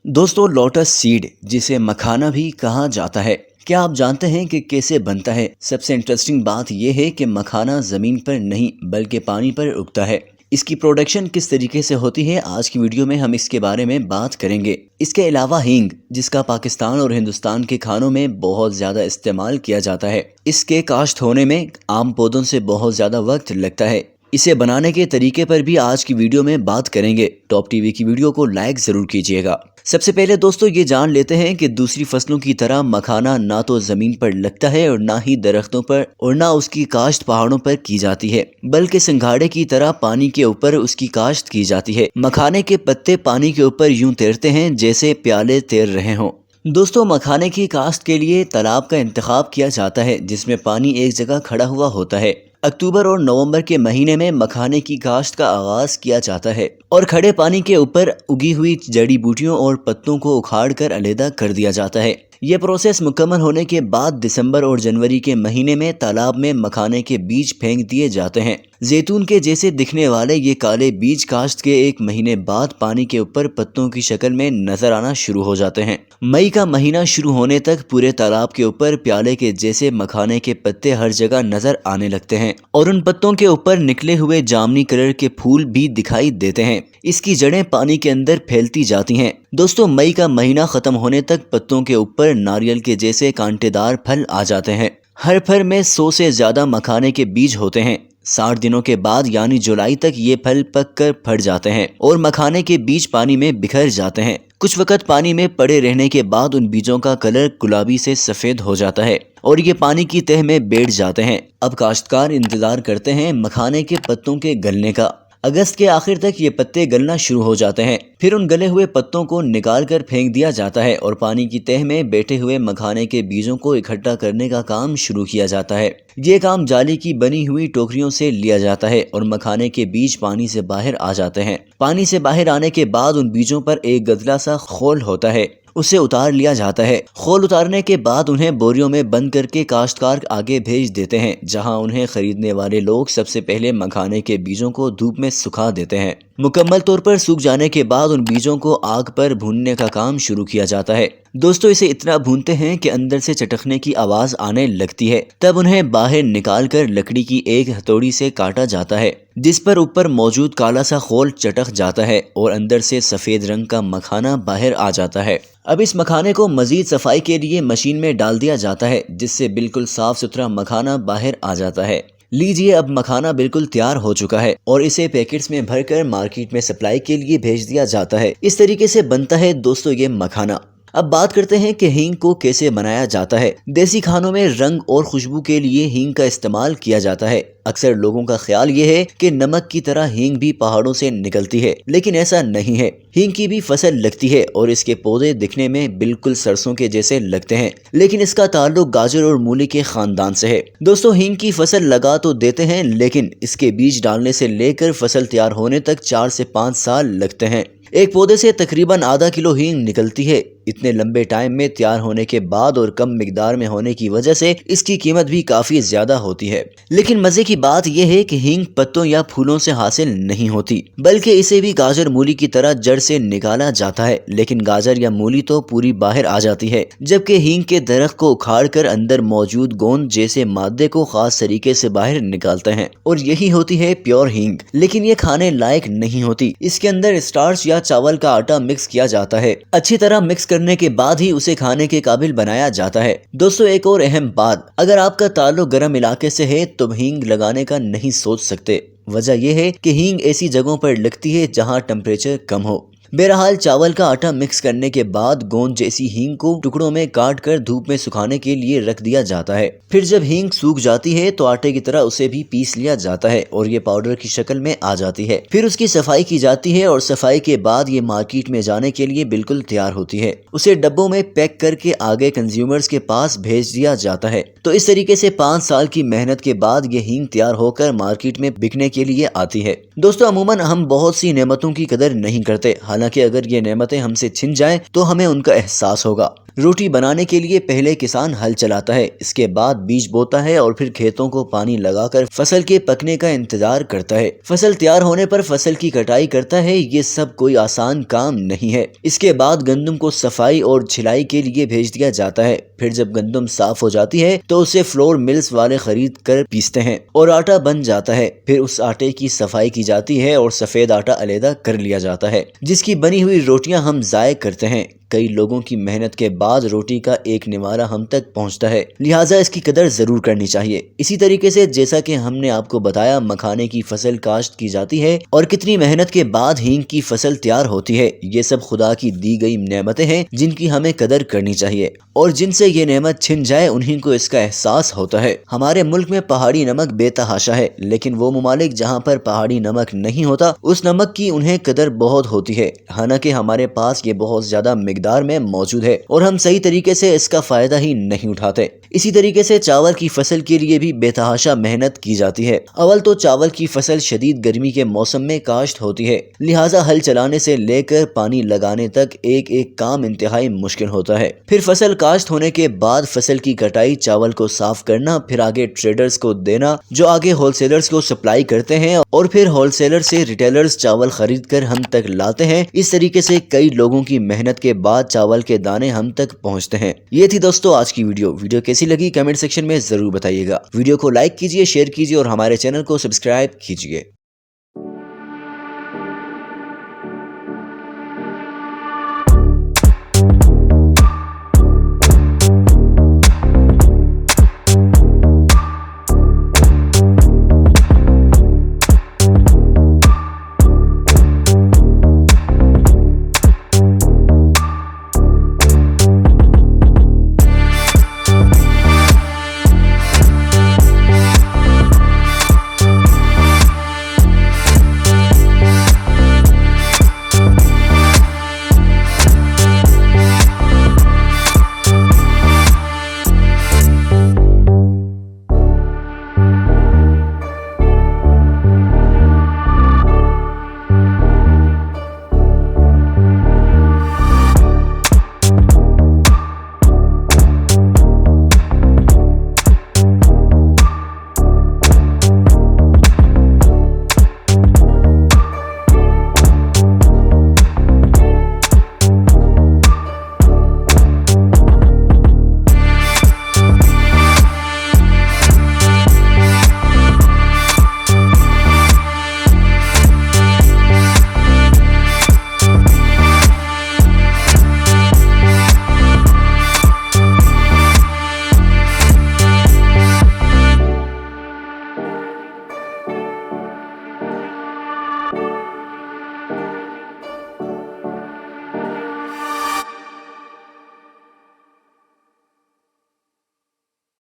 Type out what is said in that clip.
दोस्तों lotus seed जिसे मखाना भी कहा जाता है, क्या आप जानते हैं कि कैसे बनता है? सबसे इंटरेस्टिंग बात यह है कि मखाना ज़मीन पर नहीं बल्कि पानी पर उगता है। इसकी प्रोडक्शन किस तरीके से होती है, आज की वीडियो में हम इसके बारे में बात करेंगे। इसके अलावा हींग, जिसका पाकिस्तान और हिंदुस्तान के खानों में बहुत ज़्यादा इस्तेमाल किया जाता है, इसके काश्त होने में आम पौधों से बहुत ज़्यादा वक्त लगता है। इसे बनाने के तरीके पर भी आज की वीडियो में बात करेंगे। टॉप टीवी की वीडियो को लाइक ज़रूर कीजिएगा। सबसे पहले दोस्तों ये जान लेते हैं कि दूसरी फसलों की तरह मखाना ना तो ज़मीन पर लगता है और ना ही दरख्तों पर और ना उसकी काश्त पहाड़ों पर की जाती है, बल्कि सिंघाड़े की तरह पानी के ऊपर उसकी काश्त की जाती है। मखाने के पत्ते पानी के ऊपर यूं तैरते हैं जैसे प्याले तैर रहे हों। दोस्तों मखाने की काश्त के लिए तालाब का इंतखाब किया जाता है जिसमें पानी एक जगह खड़ा हुआ होता है। अक्टूबर और नवंबर के महीने में मखाने की काश्त का आगाज किया जाता है और खड़े पानी के ऊपर उगी हुई जड़ी बूटियों और पत्तों को उखाड़ कर अलग कर दिया जाता है। यह प्रोसेस मुकम्मल होने के बाद दिसंबर और जनवरी के महीने में तालाब में मखाने के बीज फेंक दिए जाते हैं। जैतून के जैसे दिखने वाले ये काले बीज काश्त के एक महीने बाद पानी के ऊपर पत्तों की शक्ल में नजर आना शुरू हो जाते हैं। मई का महीना शुरू होने तक पूरे तालाब के ऊपर प्याले के जैसे मखाने के पत्ते हर जगह नजर आने लगते हैं और उन पत्तों के ऊपर निकले हुए जामुनी कलर के फूल भी दिखाई देते हैं। इसकी जड़ें पानी के अंदर फैलती जाती हैं। दोस्तों मई का महीना खत्म होने तक पत्तों के ऊपर नारियल के जैसे कांटेदार फल आ जाते हैं। हर फल में 100 से ज्यादा मखाने के बीज होते हैं। 60 दिनों के बाद यानी जुलाई तक ये फल पक कर फट जाते हैं और मखाने के बीज पानी में बिखर जाते हैं। कुछ वक्त पानी में पड़े रहने के बाद उन बीजों का कलर गुलाबी से सफेद हो जाता है और ये पानी की तह में बैठ जाते हैं। अब काश्तकार इंतजार करते हैं मखाने के पत्तों के गलने का। अगस्त के आखिर तक ये पत्ते गलना शुरू हो जाते हैं। फिर उन गले हुए पत्तों को निकाल कर फेंक दिया जाता है और पानी की तह में बैठे हुए मखाने के बीजों को इकट्ठा करने का काम शुरू किया जाता है। ये काम जाली की बनी हुई टोकरियों से लिया जाता है और मखाने के बीज पानी से बाहर आ जाते हैं। पानी से बाहर आने के बाद उन बीजों पर एक गदला सा खोल होता है, उसे उतार लिया जाता है। खोल उतारने के बाद उन्हें बोरियों में बंद करके काश्तकार आगे भेज देते हैं, जहां उन्हें खरीदने वाले लोग सबसे पहले मखाने के बीजों को धूप में सुखा देते हैं। मुकम्मल तौर पर सूख जाने के बाद उन बीजों को आग पर भूनने का काम शुरू किया जाता है। दोस्तों इसे इतना भूनते हैं कि अंदर से चटकने की आवाज आने लगती है। तब उन्हें बाहर निकाल कर लकड़ी की एक हथौड़ी से काटा जाता है, जिस पर ऊपर मौजूद काला सा खोल चटक जाता है और अंदर से सफेद रंग का मखाना बाहर आ जाता है। अब इस मखाने को मजीद सफाई के लिए मशीन में डाल दिया जाता है, जिससे बिल्कुल साफ सुथरा मखाना बाहर आ जाता है। लीजिए अब मखाना बिल्कुल तैयार हो चुका है और इसे पैकेट्स में भरकर मार्केट में सप्लाई के लिए भेज दिया जाता है। इस तरीके से बनता है दोस्तों ये मखाना। अब बात करते हैं कि हींग को कैसे बनाया जाता है। देसी खानों में रंग और खुशबू के लिए हींग का इस्तेमाल किया जाता है। अक्सर लोगों का ख्याल ये है कि नमक की तरह हींग भी पहाड़ों से निकलती है, लेकिन ऐसा नहीं है। हींग की भी फसल लगती है और इसके पौधे दिखने में बिल्कुल सरसों के जैसे लगते हैं, लेकिन इसका ताल्लुक गाजर और मूली के खानदान से है। दोस्तों हींग की फसल लगा तो देते हैं, लेकिन इसके बीज डालने से लेकर फसल तैयार होने तक 4 से 5 साल लगते हैं। एक पौधे से तकरीबन आधा किलो हींग निकलती है। इतने लंबे टाइम में तैयार होने के बाद और कम मिकदार में होने की वजह से इसकी कीमत भी काफी ज्यादा होती है। लेकिन मजे की बात यह है कि हींग पत्तों या फूलों से हासिल नहीं होती, बल्कि इसे भी गाजर मूली की तरह जड़ से निकाला जाता है। लेकिन गाजर या मूली तो पूरी बाहर आ जाती है, जबकि हींग के दरख्त को उखाड़ कर अंदर मौजूद गोंद जैसे मादे को खास तरीके से बाहर निकालते हैं और यही होती है प्योर हींग। लेकिन ये खाने लायक नहीं होती। इसके अंदर स्टार्च या चावल का आटा मिक्स किया जाता है। अच्छी तरह मिक्स करने के बाद ही उसे खाने के काबिल बनाया जाता है। दोस्तों एक और अहम बात, अगर आपका ताल्लुक गर्म इलाके से है तो हींग लगाने का नहीं सोच सकते। वजह यह है कि हींग ऐसी जगहों पर लगती है जहां टेम्परेचर कम हो। बहरहाल चावल का आटा मिक्स करने के बाद गोंद जैसी हींग को टुकड़ों में काट कर धूप में सुखाने के लिए रख दिया जाता है। फिर जब हींग सूख जाती है तो आटे की तरह उसे भी पीस लिया जाता है और ये पाउडर की शक्ल में आ जाती है। फिर उसकी सफाई की जाती है और सफाई के बाद ये मार्केट में जाने के लिए बिल्कुल तैयार होती है। उसे डब्बों में पैक करके आगे कंज्यूमर्स के पास भेज दिया जाता है। तो इस तरीके से 5 साल की मेहनत के बाद ये हींग तैयार होकर मार्केट में बिकने के लिए आती है। दोस्तों अमूमन हम बहुत सी नेमतों की कदर नहीं करते, हालांकि अगर ये नेमतें हमसे छिन जाएं तो हमें उनका एहसास होगा। रोटी बनाने के लिए पहले किसान हल चलाता है, इसके बाद बीज बोता है और फिर खेतों को पानी लगाकर फसल के पकने का इंतजार करता है। फसल तैयार होने पर फसल की कटाई करता है। ये सब कोई आसान काम नहीं है। इसके बाद गंदम को सफाई और छिलाई के लिए भेज दिया जाता है। फिर जब गंदम साफ हो जाती है तो उसे फ्लोर मिल्स वाले खरीद कर पीसते हैं और आटा बन जाता है। फिर उस आटे की सफाई की जाती है और सफेद आटा अलग कर लिया जाता है, जिसकी बनी हुई रोटियां हम ज़ाय करते हैं। कई लोगों की मेहनत के बाद रोटी का एक निवाला हम तक पहुंचता है, लिहाजा इसकी कदर जरूर करनी चाहिए। इसी तरीके से जैसा कि हमने आपको बताया, मखाने की फसल काश्त की जाती है और कितनी मेहनत के बाद हींग की फसल तैयार होती है। ये सब खुदा की दी गई नेमतें हैं जिनकी हमें कदर करनी चाहिए, और जिनसे ये नेमत छिन जाए उन्हीं को इसका एहसास होता है। हमारे मुल्क में पहाड़ी नमक बेतहाशा है, लेकिन वो ममालिक जहाँ पर पहाड़ी नमक नहीं होता, उस नमक की उन्हें कदर बहुत होती है। हालांकि हमारे पास ये बहुत ज्यादा मिकदार में मौजूद है और हम सही तरीके से इसका फायदा ही नहीं उठाते। इसी तरीके से चावल की फसल के लिए भी बेतहाशा मेहनत की जाती है। अवल तो चावल की फसल शदीद गर्मी के मौसम में काश्त होती है, लिहाजा हल चलाने से लेकर पानी लगाने तक एक एक काम इंतहाई मुश्किल होता है। फिर फसल काश्त होने के बाद फसल की कटाई, चावल को साफ करना, फिर आगे ट्रेडर्स को देना जो आगे होलसेलर्स को सप्लाई करते हैं, और फिर होलसेलर से रिटेलर्स चावल खरीद कर हम तक लाते हैं। इस तरीके से कई लोगों की मेहनत के बाद चावल के दाने हम तक पहुंचते हैं। ये थी दोस्तों आज की वीडियो कैसी लगी कमेंट सेक्शन में जरूर बताइएगा। वीडियो को लाइक कीजिए, शेयर कीजिए और हमारे चैनल को सब्सक्राइब कीजिए।